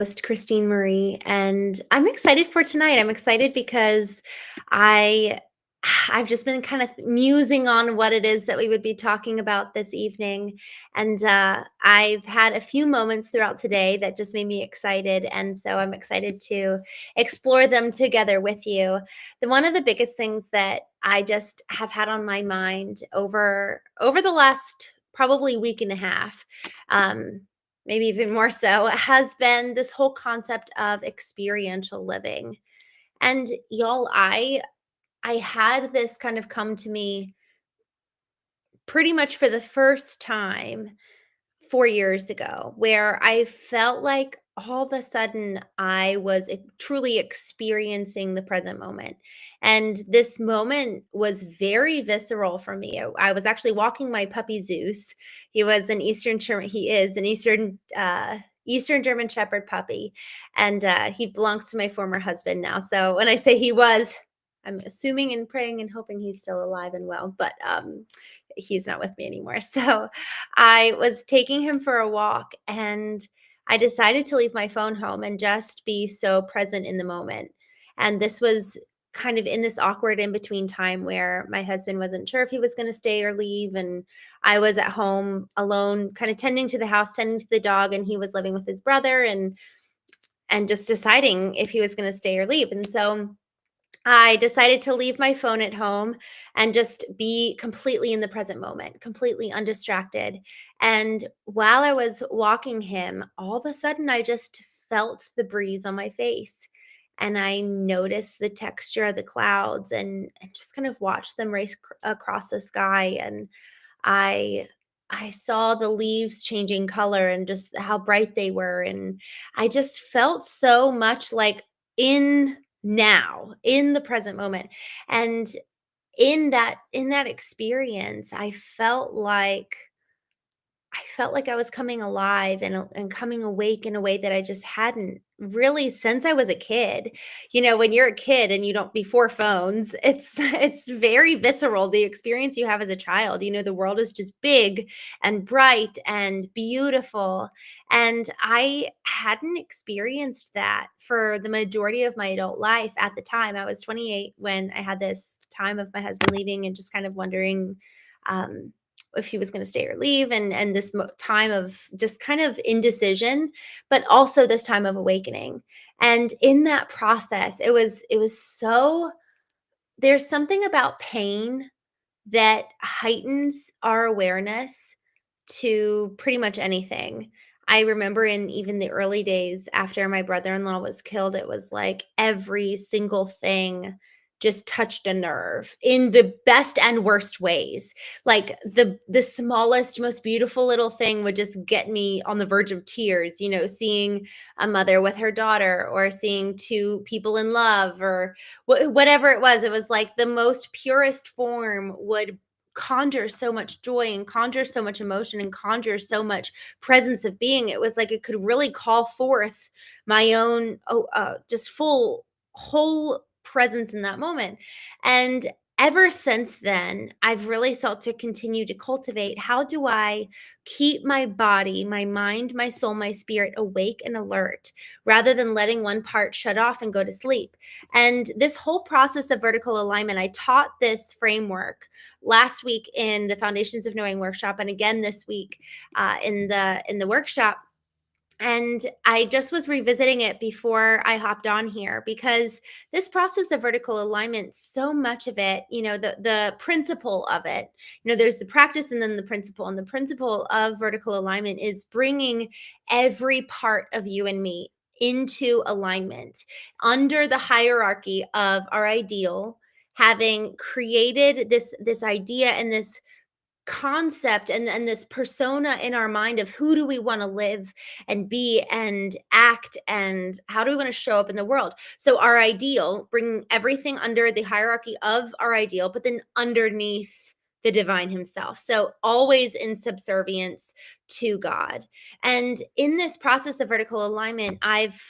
Host Christene Marie, and I'm excited for tonight. I'm excited because I I've just been kind of musing on what it is that we would be talking about this evening, and I've had a few moments throughout today that just made me excited, and so I'm excited to explore them together with you. One of the biggest things that I just have had on my mind over the last probably week and a half. Um, Maybe even more so, has been this whole concept of experiential living. And y'all, I had this kind of come to me pretty much for the first time 4 years ago, where I felt like all of a sudden I was truly experiencing the present moment. And this moment was very visceral for me. I was actually walking my puppy Zeus. He is an Eastern German Shepherd puppy, and he belongs to my former husband now. So when I say he was, I'm assuming and praying and hoping he's still alive and well, but he's not with me anymore. So I was taking him for a walk, and I decided to leave my phone home and just be so present in the moment. And this was kind of in this awkward in between time where my husband wasn't sure if he was going to stay or leave. And I was at home alone, kind of tending to the house, tending to the dog, and he was living with his brother and just deciding if he was going to stay or leave. And so I decided to leave my phone at home and just be completely in the present moment, completely undistracted. And while I was walking him, all of a sudden I just felt the breeze on my face. And I noticed the texture of the clouds and just kind of watched them race across the sky. And I I saw the leaves changing color and just how bright they were, and I just felt so much like in now, in the present moment. And in that experience, I felt like I was coming alive and coming awake in a way that I just hadn't really since I was a kid. When you're a kid and you don't before phones, it's very visceral the experience you have as a child. The world is just big and bright and beautiful. And I hadn't experienced that for the majority of my adult life at the time. I was 28 when I had this time of my husband leaving and just kind of wondering um if he was going to stay or leave, and this time of just kind of indecision, but also this time of awakening. And in that process, it was so there's something about pain that heightens our awareness to pretty much anything. I remember in even the early days after my brother-in-law was killed, it was like every single thing just touched a nerve in the best and worst ways. Like the smallest, most beautiful little thing would just get me on the verge of tears, seeing a mother with her daughter or seeing two people in love or whatever it was. It was like the most purest form would conjure so much joy and conjure so much emotion and conjure so much presence of being. It was like it could really call forth my own just full whole presence in that moment. And ever since then, I've really sought to continue to cultivate, how do I keep my body, my mind, my soul, my spirit awake and alert rather than letting one part shut off and go to sleep. And this whole process of vertical alignment, I taught this framework last week in the Foundations of Knowing workshop, and again this week in the workshop. And I just was revisiting it before I hopped on here because this process of vertical alignment, so much of it, the principle of it, there's the practice and then the principle. And the principle of vertical alignment is bringing every part of you and me into alignment under the hierarchy of our ideal, having created this idea and this concept and this persona in our mind of who do we want to live and be and act and how do we want to show up in the world. So our ideal, bringing everything under the hierarchy of our ideal, but then underneath the divine himself, so always in subservience to God. And in this process of vertical alignment, I've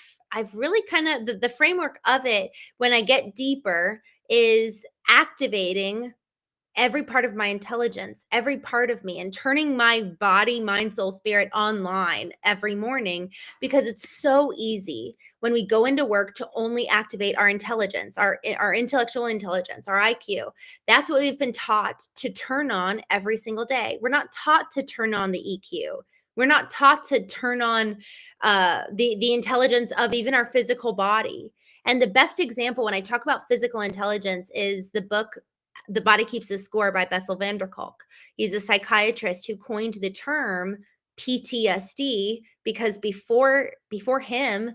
really kind of the framework of it when I get deeper is activating every part of my intelligence, every part of me, and turning my body, mind, soul, spirit online every morning, because it's so easy when we go into work to only activate our intelligence, our intellectual intelligence, our IQ. That's what we've been taught to turn on every single day. We're not taught to turn on the EQ. We're not taught to turn on the intelligence of even our physical body. And the best example when I talk about physical intelligence is the book The Body Keeps a Score by Bessel van der Kolk. He's a psychiatrist who coined the term PTSD because before him,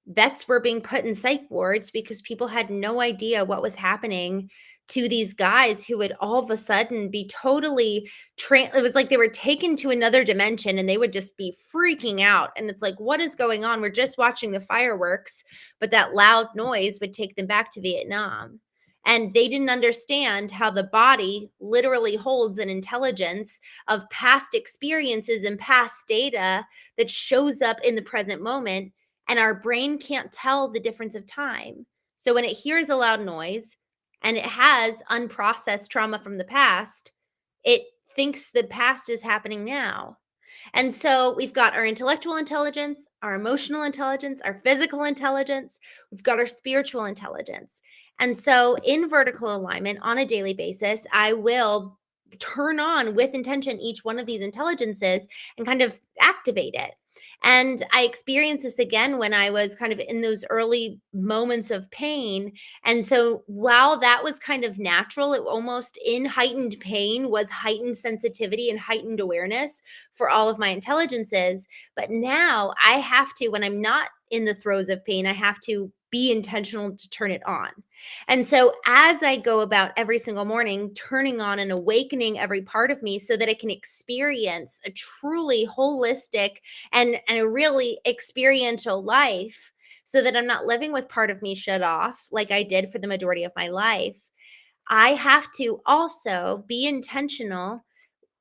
vets were being put in psych wards because people had no idea what was happening to these guys who would all of a sudden be totally it was like they were taken to another dimension and they would just be freaking out. And it's like, what is going on? We're just watching the fireworks, but that loud noise would take them back to Vietnam. And they didn't understand how the body literally holds an intelligence of past experiences and past data that shows up in the present moment. And our brain can't tell the difference of time. So when it hears a loud noise and it has unprocessed trauma from the past, it thinks the past is happening now. And so we've got our intellectual intelligence, our emotional intelligence, our physical intelligence, we've got our spiritual intelligence. And so in vertical alignment on a daily basis, I will turn on with intention each one of these intelligences and kind of activate it. And I experienced this again when I was kind of in those early moments of pain. And so while that was kind of natural, it almost in heightened pain was heightened sensitivity and heightened awareness for all of my intelligences. But now I have to, when I'm not in the throes of pain, I have to be intentional to turn it on. And so as I go about every single morning, turning on and awakening every part of me so that I can experience a truly holistic and a really experiential life, so that I'm not living with part of me shut off like I did for the majority of my life, I have to also be intentional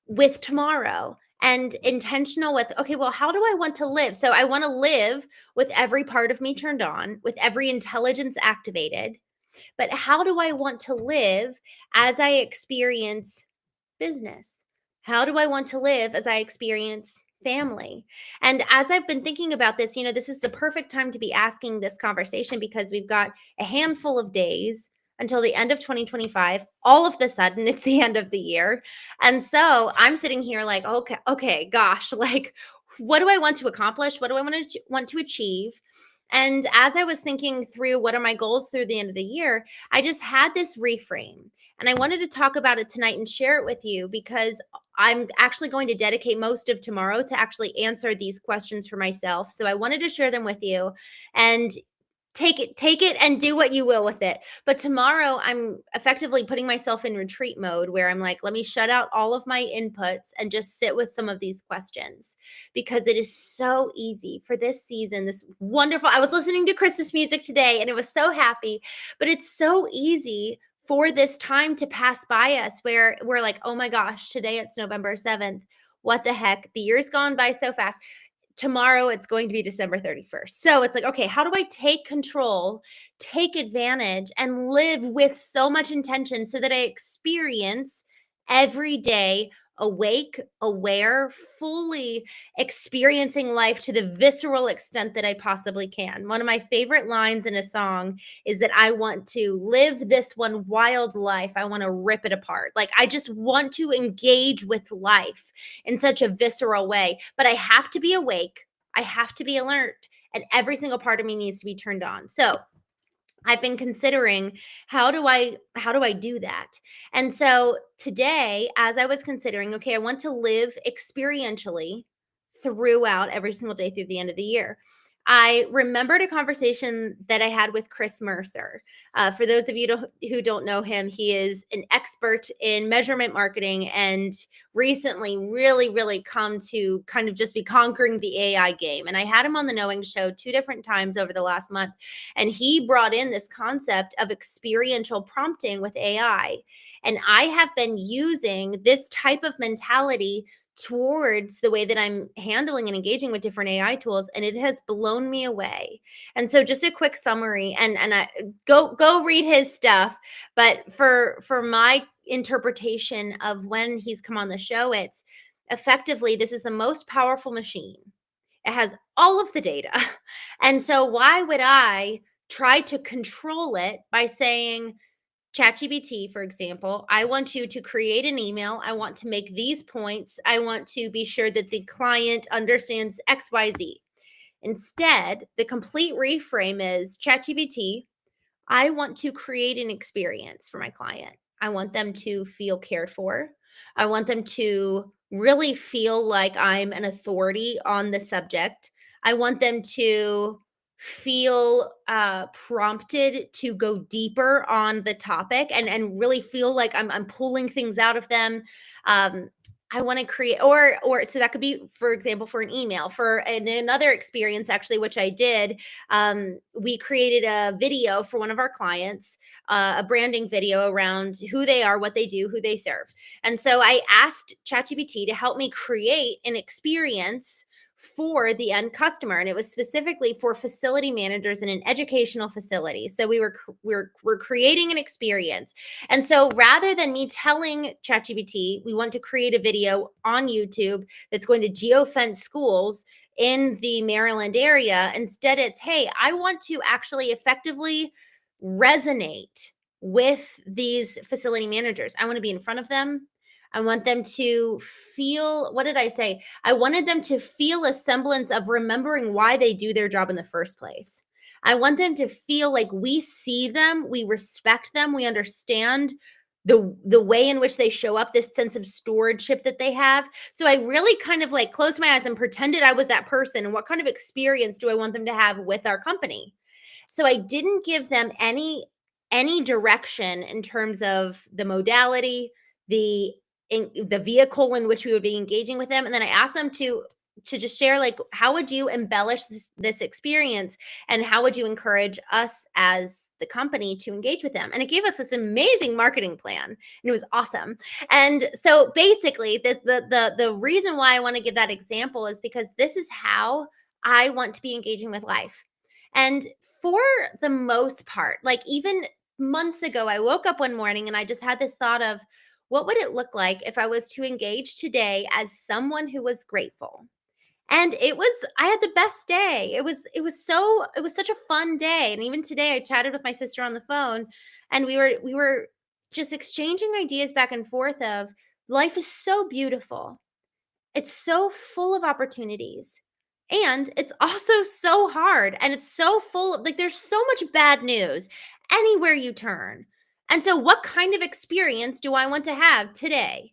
with tomorrow and intentional with, okay, well, how do I want to live? So I want to live with every part of me turned on, with every intelligence activated. But how do I want to live as I experience business? How do I want to live as I experience family? And as I've been thinking about this, this is the perfect time to be asking this conversation because we've got a handful of days until the end of 2025. All of the sudden, it's the end of the year. And so I'm sitting here like, okay, gosh, like, what do I want to accomplish? What do I want to achieve? And as I was thinking through what are my goals through the end of the year, I just had this reframe. And I wanted to talk about it tonight and share it with you because I'm actually going to dedicate most of tomorrow to actually answer these questions for myself. So I wanted to share them with you. And take it and do what you will with it. But tomorrow I'm effectively putting myself in retreat mode where I'm like, let me shut out all of my inputs and just sit with some of these questions, because it is so easy for this season, this wonderful, I was listening to Christmas music today and it was so happy, but it's so easy for this time to pass by us where we're like, oh my gosh, today it's November 7th. What the heck? The year's gone by so fast. Tomorrow it's going to be December 31st. So it's like, okay, how do I take control, take advantage, and live with so much intention so that I experience every day awake, aware, fully experiencing life to the visceral extent that I possibly can. One of my favorite lines in a song is that I want to live this one wild life. I want to rip it apart. Like, I just want to engage with life in such a visceral way, but I have to be awake. I have to be alert, and every single part of me needs to be turned on. So I've been considering, how do I do that? And so today, as I was considering, okay, I want to live experientially throughout every single day through the end of the year. I remembered a conversation that I had with Chris Mercer. For those of you who don't know him, he is an expert in measurement marketing and recently really, really come to kind of just be conquering the AI game. And I had him on the Knowing Show 2 different times over the last month. And he brought in this concept of experiential prompting with AI. And I have been using this type of mentality towards the way that I'm handling and engaging with different AI tools, and it has blown me away. And so just a quick summary, and I go read his stuff, but for my interpretation of when he's come on the show, it's effectively this is the most powerful machine. It has all of the data. And so why would I try to control it by saying, ChatGPT, for example, I want you to create an email. I want to make these points. I want to be sure that the client understands XYZ. Instead, the complete reframe is ChatGPT, I want to create an experience for my client. I want them to feel cared for. I want them to really feel like I'm an authority on the subject. I want them to feel prompted to go deeper on the topic and really feel like I'm pulling things out of them. I want to create or so that could be, for example, for an email. For another experience actually, which I did, we created a video for one of our clients, a branding video around who they are, what they do, who they serve. And so I asked ChatGPT to help me create an experience for the end customer, and it was specifically for facility managers in an educational facility. So we're creating an experience. And so rather than me telling ChatGPT we want to create a video on YouTube that's going to geofence schools in the Maryland area, instead it's, hey, I want to actually effectively resonate with these facility managers. I want to be in front of them. I want them to feel, what did I say? I wanted them to feel a semblance of remembering why they do their job in the first place. I want them to feel like we see them, we respect them, we understand the way in which they show up, this sense of stewardship that they have. So I really kind of like closed my eyes and pretended I was that person. And what kind of experience do I want them to have with our company? So I didn't give them any direction in terms of the modality, the the vehicle in which we would be engaging with them, and then I asked them to just share, like, how would you embellish this experience, and how would you encourage us as the company to engage with them? And it gave us this amazing marketing plan, and it was awesome. And so basically, the reason why I want to give that example is because this is how I want to be engaging with life. And for the most part, like even months ago, I woke up one morning and I just had this thought of, what would it look like if I was to engage today as someone who was grateful? And I had the best day. It was such a fun day. And even today I chatted with my sister on the phone, and we were just exchanging ideas back and forth of, life is so beautiful. It's so full of opportunities. And it's also so hard, and it's so full of, like, there's so much bad news anywhere you turn. And so what kind of experience do I want to have today?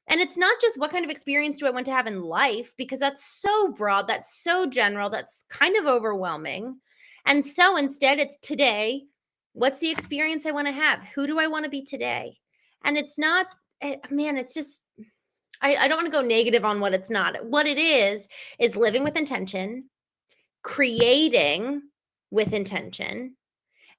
And it's not just what kind of experience do I want to have in life, because that's so broad, that's so general, that's kind of overwhelming. And so instead, it's today. What's the experience I want to have? Who do I want to be today? And it's not, man, it's just, I don't want to go negative on what it's not. What it is living with intention, creating with intention,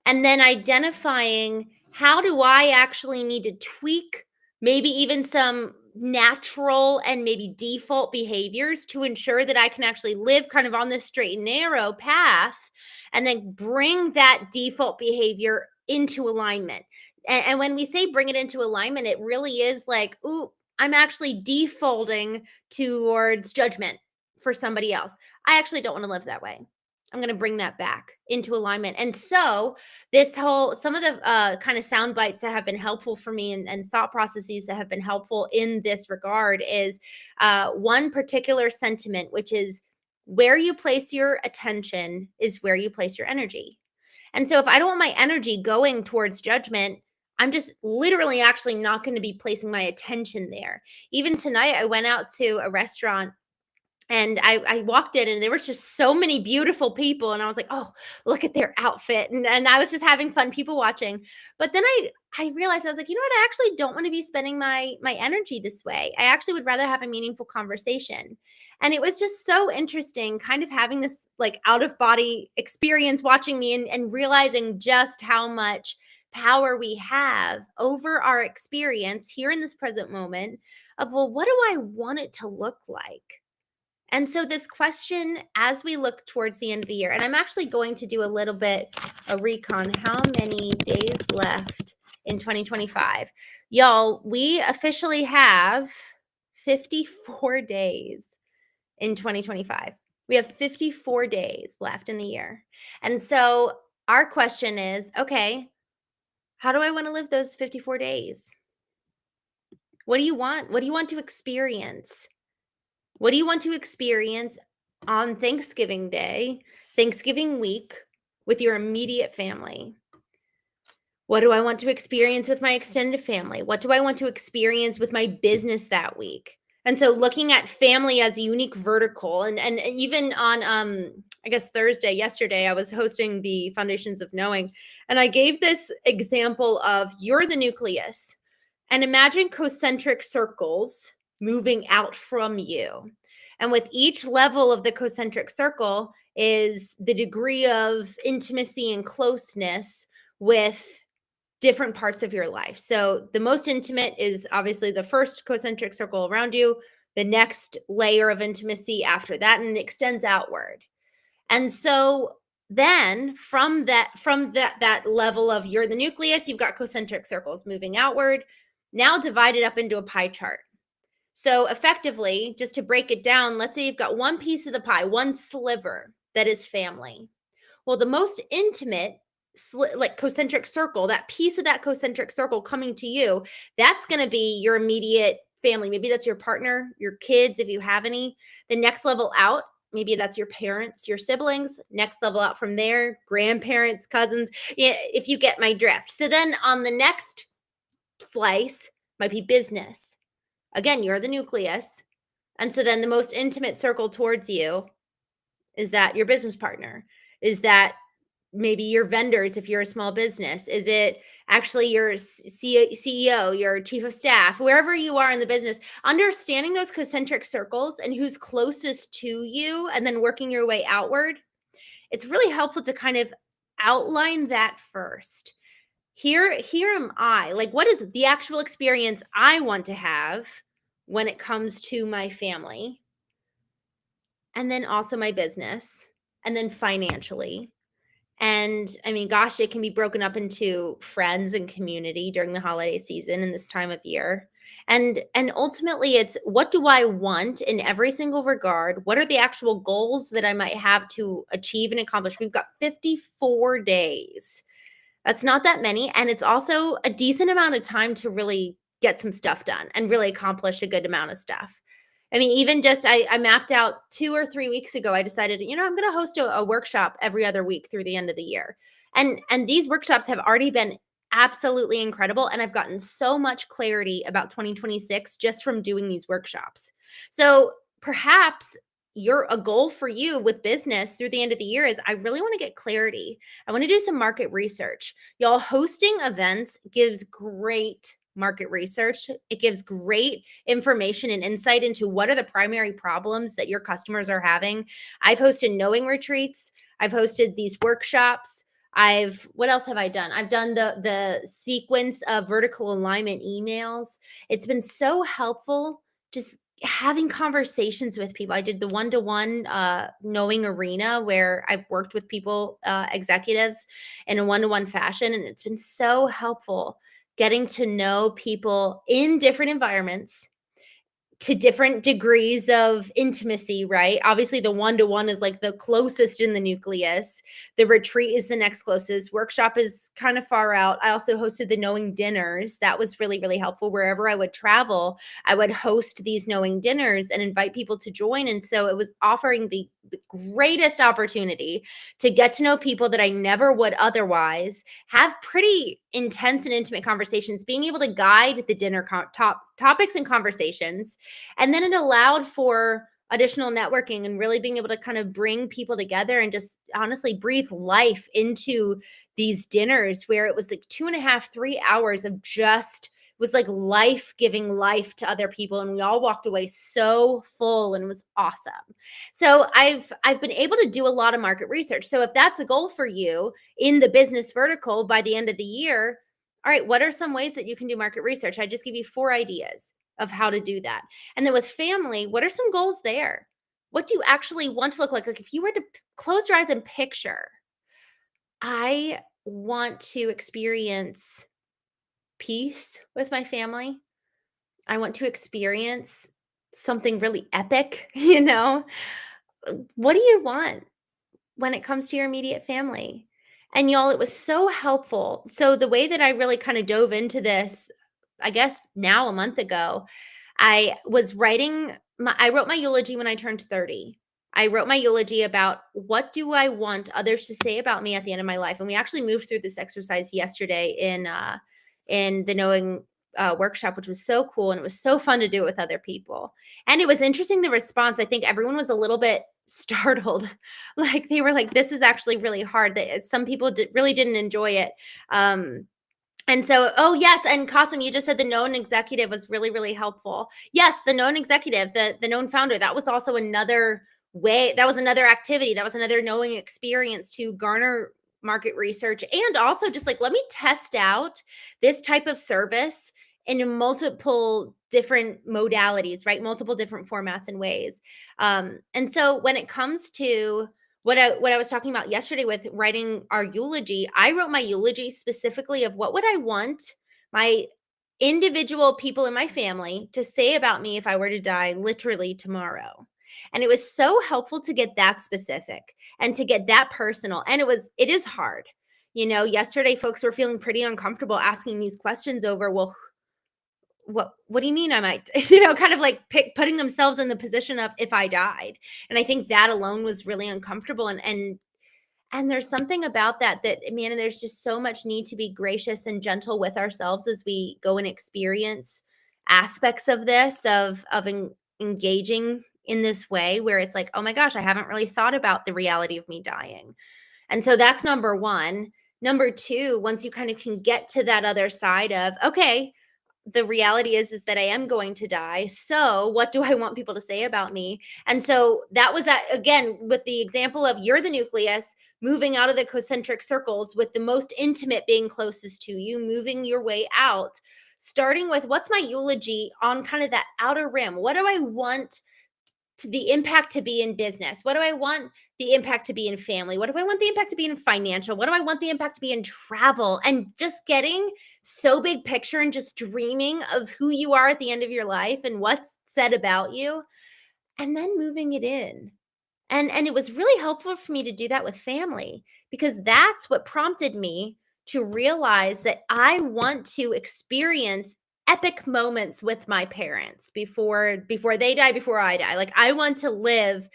and then identifying, how do I actually need to tweak maybe even some natural and maybe default behaviors to ensure that I can actually live kind of on this straight and narrow path, and then bring that default behavior into alignment. And when we say bring it into alignment, it really is like, ooh, I'm actually defaulting towards judgment for somebody else. I actually don't want to live that way. I'm going to bring that back into alignment. And so this whole, some of the kind of sound bites that have been helpful for me, and thought processes that have been helpful in this regard is one particular sentiment, which is, where you place your attention is where you place your energy. And so if I don't want my energy going towards judgment, I'm just literally actually not going to be placing my attention there. Even tonight, I went out to a restaurant, and I walked in, and there was just so many beautiful people, and I was like, "Oh, look at their outfit," and I was just having fun, people watching. But then I realized, I was like, "You know what? I actually don't wanna be spending my energy this way. I actually would rather have a meaningful conversation." And it was just so interesting kind of having this, like, out of body experience watching me, and realizing just how much power we have over our experience here in this present moment of, well, what do I want it to look like? And so this question, as we look towards the end of the year, and I'm actually going to do a little bit a recon, how many days left in 2025? Y'all, we officially have 54 days in 2025. We have 54 days left in the year. And so our question is, okay, how do I want to live those 54 days? What do you want? What do you want to experience? What do you want to experience on Thanksgiving Day, Thanksgiving week with your immediate family? What do I want to experience with my extended family? What do I want to experience with my business that week? And so looking at family as a unique vertical, and even on I guess Thursday, yesterday, I was hosting the Foundations of Knowing, and I gave this example of you're the nucleus. And imagine concentric circles moving out from you. And with each level of the concentric circle is the degree of intimacy and closeness with different parts of your life. So the most intimate is obviously the first concentric circle around you, the next layer of intimacy after that, and it extends outward. And so then from that level of you're the nucleus, you've got concentric circles moving outward, now divided up into a pie chart. So effectively, just to break it down, let's say you've got one piece of the pie, one sliver that is family. Well, the most intimate like concentric circle, that piece of that concentric circle coming to you, that's going to be your immediate family. Maybe that's your partner, your kids, if you have any. The next level out, maybe that's your parents, your siblings. Next level out from there, grandparents, cousins, yeah, if you get my drift. So then on the next slice might be business. Again, you're the nucleus. And so then the most intimate circle towards you is that your business partner? Is that maybe your vendors if you're a small business? Is it actually your CEO, your chief of staff, wherever you are in the business? Understanding those concentric circles and who's closest to you and then working your way outward, it's really helpful to kind of outline that first. Here am I. Like, what is the actual experience I want to have when it comes to my family? And then also my business, and then financially. And I mean, gosh, it can be broken up into friends and community during the holiday season and this time of year. And ultimately it's what do I want in every single regard? What are the actual goals that I might have to achieve and accomplish? We've got 54 days. That's not that many, and it's also a decent amount of time to really get some stuff done and really accomplish a good amount of stuff. I mean, even just I mapped out 2 or 3 weeks ago, I decided, I'm gonna host a workshop every other week through the end of the year. And these workshops have already been absolutely incredible, and I've gotten so much clarity about 2026 just from doing these workshops. So, perhaps a goal for you with business through the end of the year is I really want to get clarity. I want to do some market research. Y'all, hosting events gives great market research. It gives great information and insight into what are the primary problems that your customers are having. I've hosted knowing retreats. I've hosted these workshops. What else have I done? I've done the sequence of vertical alignment emails. It's been so helpful just having conversations with people. I did the one-to-one knowing arena where I've worked with people, executives in a one-to-one fashion. And it's been so helpful getting to know people in different environments to different degrees of intimacy, right? Obviously, the one-to-one is like the closest in the nucleus. The retreat is the next closest. Workshop is kind of far out. I also hosted the knowing dinners. That was really, really helpful. Wherever I would travel, I would host these knowing dinners and invite people to join. And so it was offering the greatest opportunity to get to know people that I never would otherwise, have pretty intense and intimate conversations, being able to guide the dinner topics and conversations. And then it allowed for additional networking and really being able to kind of bring people together and just honestly breathe life into these dinners where it was like 2.5, 3 hours of just was like life giving life to other people. And we all walked away so full and it was awesome. So I've been able to do a lot of market research. So if that's a goal for you in the business vertical by the end of the year, all right, what are some ways that you can do market research? I just give you 4 ideas. of how to do that. And then with family, what are some goals there? What do you actually want to look like? Like if you were to close your eyes and picture, I want to experience peace with my family. I want to experience something really epic, you know? What do you want when it comes to your immediate family? And y'all, it was so helpful. So the way that I really kind of dove into this, I guess now a month ago, I wrote my eulogy when I turned 30. I wrote my eulogy about what do I want others to say about me at the end of my life. And we actually moved through this exercise yesterday in the knowing workshop, which was so cool. And it was so fun to do it with other people. And it was interesting, the response. I think everyone was a little bit startled. Like they were like, this is actually really hard. That some people really didn't enjoy it. And so, oh yes, and Qasim, you just said the known executive was really, really helpful. Yes, the known executive, the known founder, that was also another way, that was another activity, that was another knowing experience to garner market research and also just like, let me test out this type of service in multiple different modalities, right? Multiple different formats and ways. And so when it comes to what I was talking about yesterday with writing our eulogy, I wrote my eulogy specifically of what would I want my individual people in my family to say about me if I were to die literally tomorrow. And it was so helpful to get that specific and to get that personal. And it is hard. You know, yesterday folks were feeling pretty uncomfortable asking these questions over, well, what do you mean I might, kind of like putting themselves in the position of if I died. And I think that alone was really uncomfortable. And there's something about that man, there's just so much need to be gracious and gentle with ourselves as we go and experience aspects of this, engaging in this way where it's like, oh my gosh, I haven't really thought about the reality of me dying. And so that's number one. Number two, once you kind of can get to that other side of, okay, the reality is that I am going to die. So what do I want people to say about me? And so that was that, again, with the example of you're the nucleus, moving out of the concentric circles with the most intimate being closest to you, moving your way out, starting with what's my eulogy on kind of that outer rim? What do I want the impact to be in business? What do I want the impact to be in family? What do I want the impact to be in financial? What do I want the impact to be in travel? And just getting so big picture and just dreaming of who you are at the end of your life and what's said about you, and then moving it in. And it was really helpful for me to do that with family because that's what prompted me to realize that I want to experience epic moments with my parents before they die, before I die. Like I want to live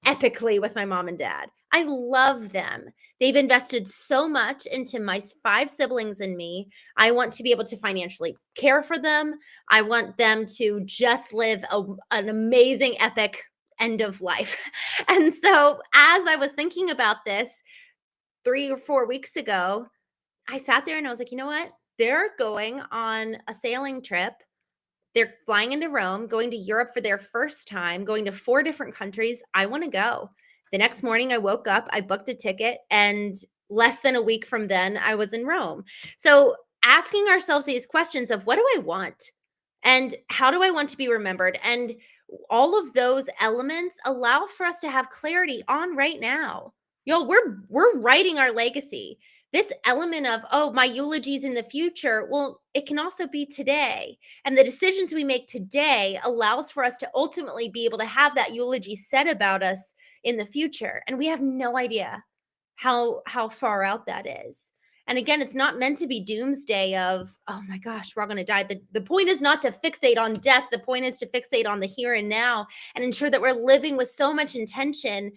epically with my mom and dad. I love them. They've invested so much into my 5 siblings and me. I want to be able to financially care for them. I want them to just live an amazing, epic end of life. And so, as I was thinking about this 3 or 4 weeks ago, I sat there and I was like, you know what? They're going on a sailing trip. They're flying into Rome, going to Europe for their first time, going to 4 different countries. I want to go. The next morning, I woke up, I booked a ticket, and less than a week from then, I was in Rome. So, asking ourselves these questions of what do I want? And how do I want to be remembered? And all of those elements allow for us to have clarity on right now. Y'all, we're writing our legacy. This element of, oh, my eulogies in the future, well, it can also be today. And the decisions we make today allows for us to ultimately be able to have that eulogy said about us in the future. And we have no idea how far out that is. And again, it's not meant to be doomsday of, oh my gosh, we're all going to die. The point is not to fixate on death. The point is to fixate on the here and now and ensure that we're living with so much intention.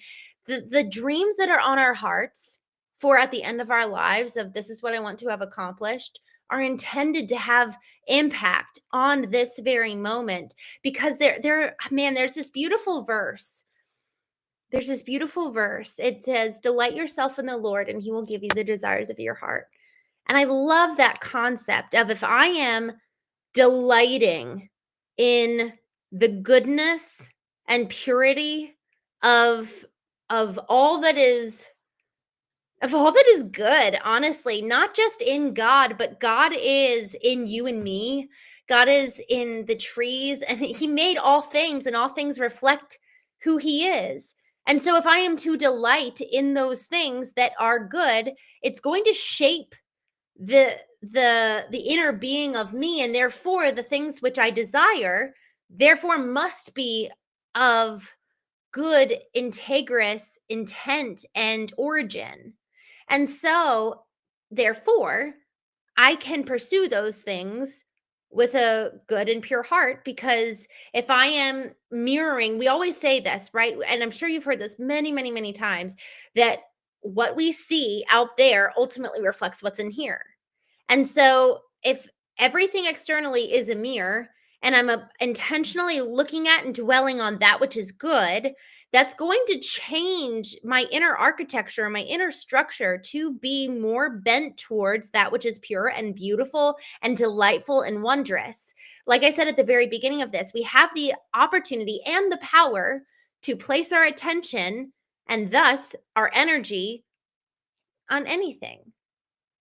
The dreams that are on our hearts for at the end of our lives of this is what I want to have accomplished are intended to have impact on this very moment because there's this beautiful verse. There's this beautiful verse. It says, delight yourself in the Lord and he will give you the desires of your heart. And I love that concept of if I am delighting in the goodness and purity of of all that is good, honestly, not just in God, but God is in you and me. God is in the trees, and he made all things, and all things reflect who he is. And so if I am to delight in those things that are good, it's going to shape the inner being of me, and therefore the things which I desire therefore must be of good, integrous intent and origin. And so, therefore, I can pursue those things with a good and pure heart, because if I am mirroring, we always say this, right? And I'm sure you've heard this many, many, many times, that what we see out there ultimately reflects what's in here. And so if everything externally is a mirror, and I'm intentionally looking at and dwelling on that which is good, that's going to change my inner architecture, my inner structure, to be more bent towards that which is pure and beautiful and delightful and wondrous. Like I said at the very beginning of this, we have the opportunity and the power to place our attention and thus our energy on anything.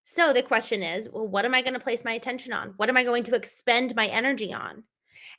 So the question is, well, what am I going to place my attention on? What am I going to expend my energy on?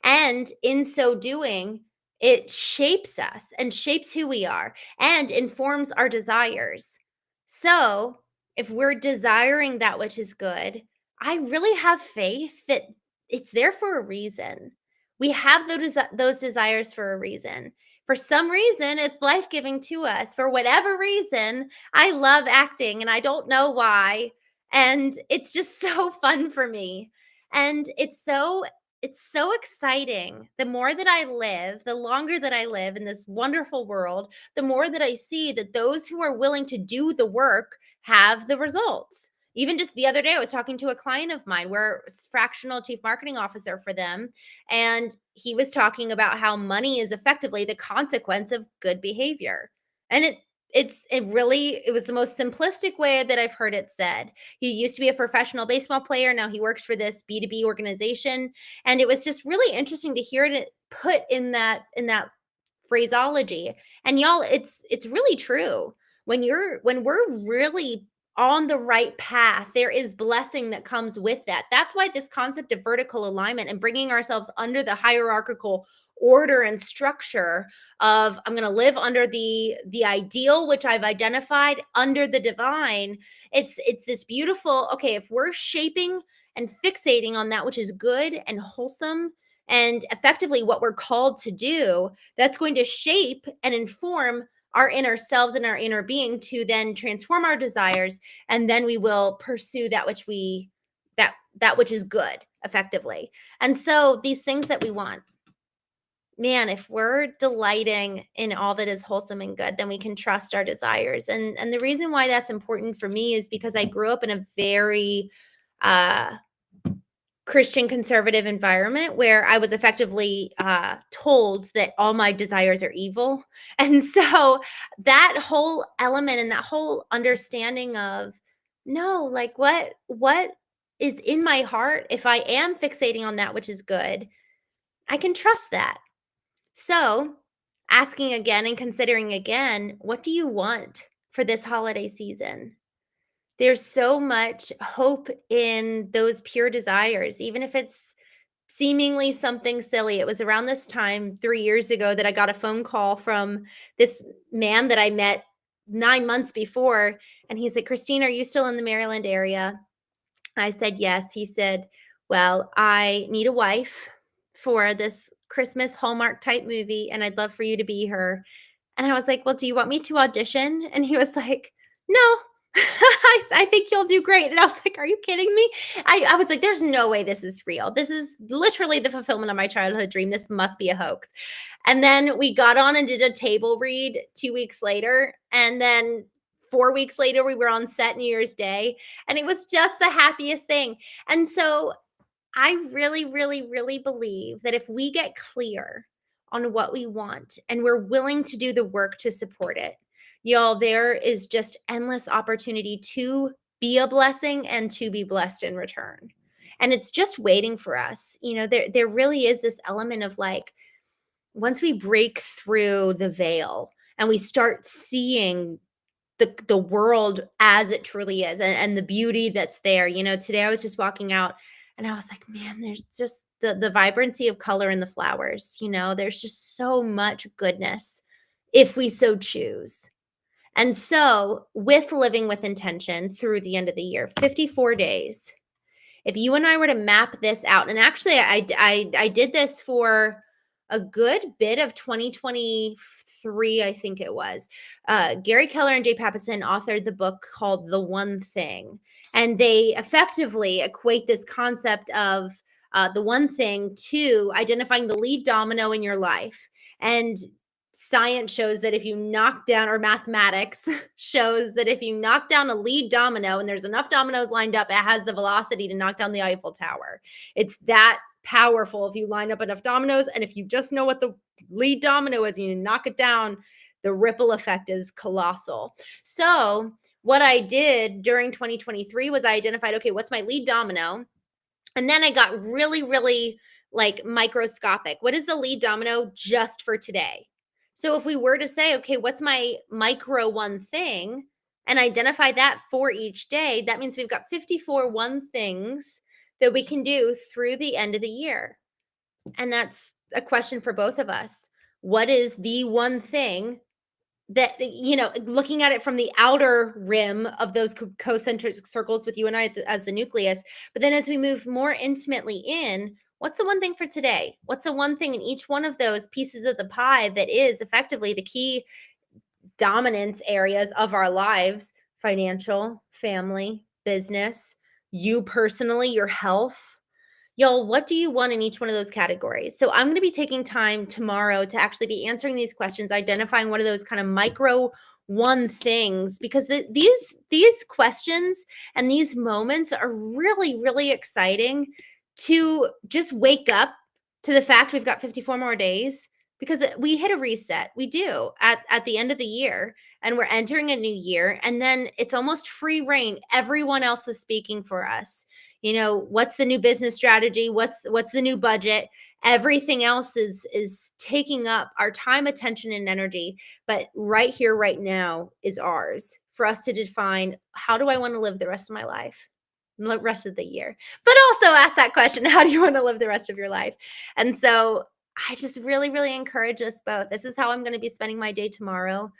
And in so doing, it shapes us and shapes who we are and informs our desires. So if we're desiring that which is good, I really have faith that it's there for a reason. We have those desires for a reason. For some reason, it's life giving to us. For whatever reason, I love acting and I don't know why. And it's just so fun for me. And it's so exciting. The more that I live, the longer that I live in this wonderful world, the more that I see that those who are willing to do the work have the results. Even just the other day, I was talking to a client of mine. We're fractional chief marketing officer for them. And he was talking about how money is effectively the consequence of good behavior. And it was the most simplistic way that I've heard it said. He used to be a professional baseball player. Now he works for this B2B organization. And it was just really interesting to hear it put in that phraseology. And y'all, it's really true. When we're really on the right path, there is blessing that comes with that. That's why this concept of vertical alignment and bringing ourselves under the hierarchical order and structure of, I'm going to live under the ideal which I've identified under the divine. It's this beautiful, okay, if we're shaping and fixating on that which is good and wholesome and effectively what we're called to do, that's going to shape and inform our inner selves and our inner being to then transform our desires, and then we will pursue that which is good effectively. And so these things that we want, man, if we're delighting in all that is wholesome and good, then we can trust our desires. And the reason why that's important for me is because I grew up in a very uh Christian conservative environment where I was effectively told that all my desires are evil. And so that whole element and that whole understanding of, no, like what is in my heart, if I am fixating on that which is good, I can trust that. So asking again and considering again, what do you want for this holiday season? There's so much hope in those pure desires, even if it's seemingly something silly. It was around this time 3 years ago that I got a phone call from this man that I met 9 months before, and he said, "Christine, are you still in the Maryland area?" I said, "Yes." He said, "Well, I need a wife for this Christmas Hallmark type movie, and I'd love for you to be her." And I was like, "Well, do you want me to audition?" And he was like, "No, I think you'll do great." And I was like, "Are you kidding me?" I was like, "There's no way this is real. This is literally the fulfillment of my childhood dream. This must be a hoax." And then we got on and did a table read 2 weeks later. And then 4 weeks later, we were on set New Year's Day. And it was just the happiest thing. And so I really, really, really believe that if we get clear on what we want and we're willing to do the work to support it, y'all, there is just endless opportunity to be a blessing and to be blessed in return. And it's just waiting for us. There really is this element of like, once we break through the veil and we start seeing the world as it truly is, and the beauty that's there. Today I was just walking out and I was like, man, there's just the vibrancy of color in the flowers. There's just so much goodness if we so choose. And so, with living with intention through the end of the year, 54 days, if you and I were to map this out, and actually I did this for a good bit of 2023, I think it was. Gary Keller and Jay Papasan authored the book called The One Thing, and they effectively equate this concept of the one thing to identifying the lead domino in your life. And science shows that if you knock down, or mathematics shows that if you knock down a lead domino and there's enough dominoes lined up, it has the velocity to knock down the Eiffel Tower. It's that powerful if you line up enough dominoes. And if you just know what the lead domino is and you knock it down, the ripple effect is colossal. So what I did during 2023 was I identified, okay, what's my lead domino? And then I got really, really like microscopic. What is the lead domino just for today? So if we were to say, okay, what's my micro one thing, and identify that for each day, that means we've got 54 one things that we can do through the end of the year. And that's a question for both of us. What is the one thing that, looking at it from the outer rim of those concentric circles with you and I as the nucleus, but then as we move more intimately in, what's the one thing for today? What's the one thing in each one of those pieces of the pie that is effectively the key dominance areas of our lives: financial, family, business, you personally, your health? Y'all, what do you want in each one of those categories? So I'm going to be taking time tomorrow to actually be answering these questions, identifying one of those kind of micro one things, because these questions and these moments are really, really exciting to just wake up to the fact we've got 54 more days, because we hit a reset. We do at the end of the year, and we're entering a new year, and then it's almost free reign. Everyone else is speaking for us. What's the new business strategy? What's the new budget? Everything else is taking up our time, attention, and energy. But right here, right now is ours for us to define, how do I want to live the rest of my life, the rest of the year? But also ask that question, how do you want to live the rest of your life? And so I just really, really encourage us both. This is how I'm going to be spending my day tomorrow.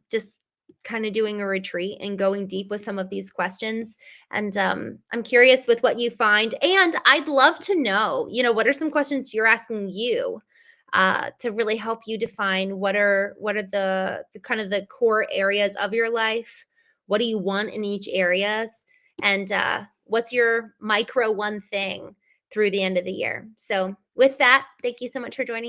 Just kind of doing a retreat and going deep with some of these questions. And I'm curious with what you find. And I'd love to know, what are some questions you're asking you to really help you define what are the kind of the core areas of your life? What do you want in each areas? And what's your micro one thing through the end of the year? So with that, thank you so much for joining me.